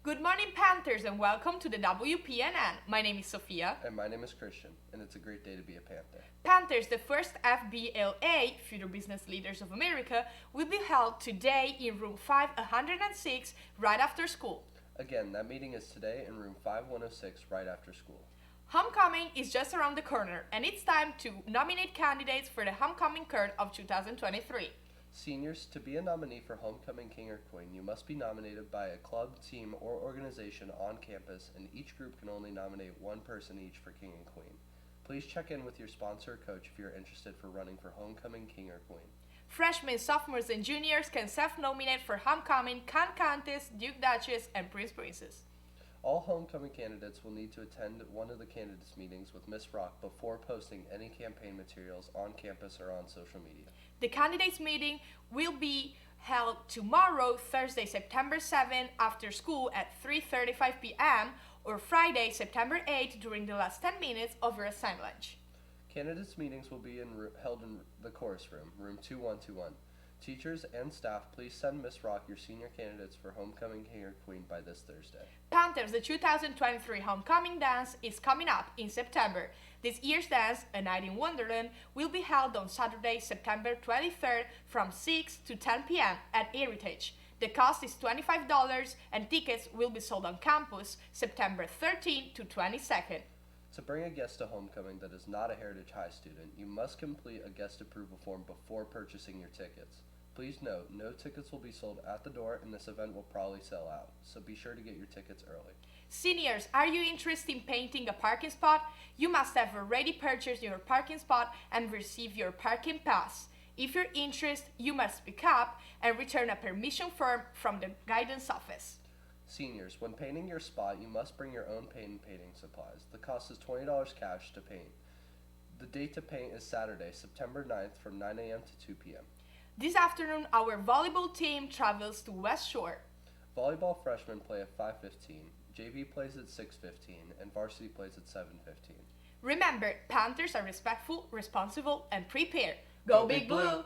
Good morning, Panthers, and welcome to the WPNN. My name is Sophia. And my name is Christian, and it's a great day to be a Panther. Panthers, the first FBLA, Future Business Leaders of America, will be held today in room 5106 right after school. Again, that meeting is today in room 5106 right after school. Homecoming is just around the corner, and it's time to nominate candidates for the Homecoming Court of 2023. Seniors, to be a nominee for Homecoming King or Queen, you must be nominated by a club, team, or organization on campus, and each group can only nominate one person each for King and Queen. Please check in with your sponsor or coach if you're interested for running for Homecoming King or Queen. Freshmen, sophomores, and juniors can self-nominate for Homecoming, Countess, Duke Duchess, and Prince Princess. All homecoming candidates will need to attend one of the candidates meetings with Miss Rock before posting any campaign materials on campus or on social media. The candidates meeting will be held tomorrow, Thursday, September 7th, after school at 3:35 p.m. or Friday, September 8th, during the last 10 minutes of your assigned lunch. Candidates meetings will be held in the chorus room, room 2121. Teachers and staff, please send Miss Rock your senior candidates for Homecoming King or Queen by this Thursday. Panthers, the 2023 Homecoming Dance is coming up in September. This year's dance, A Night in Wonderland, will be held on Saturday, September 23rd from 6 to 10 p.m. at Heritage. The cost is $25 and tickets will be sold on campus September 13th to 22nd. To bring a guest to homecoming that is not a Heritage High student, you must complete a guest approval form before purchasing your tickets. Please note, no tickets will be sold at the door and this event will probably sell out, so be sure to get your tickets early. Seniors, are you interested in painting a parking spot? You must have already purchased your parking spot and received your parking pass. If you're interested, you must pick up and return a permission form from the guidance office. Seniors, when painting your spot, you must bring your own paint and painting supplies. The cost is $20 cash to paint. The date to paint is Saturday, September 9th from 9 a.m. to 2 p.m. This afternoon, our volleyball team travels to West Shore. Volleyball freshmen play at 5:15, JV plays at 6:15, and varsity plays at 7:15. Remember, Panthers are respectful, responsible, and prepared. Go Big Blue!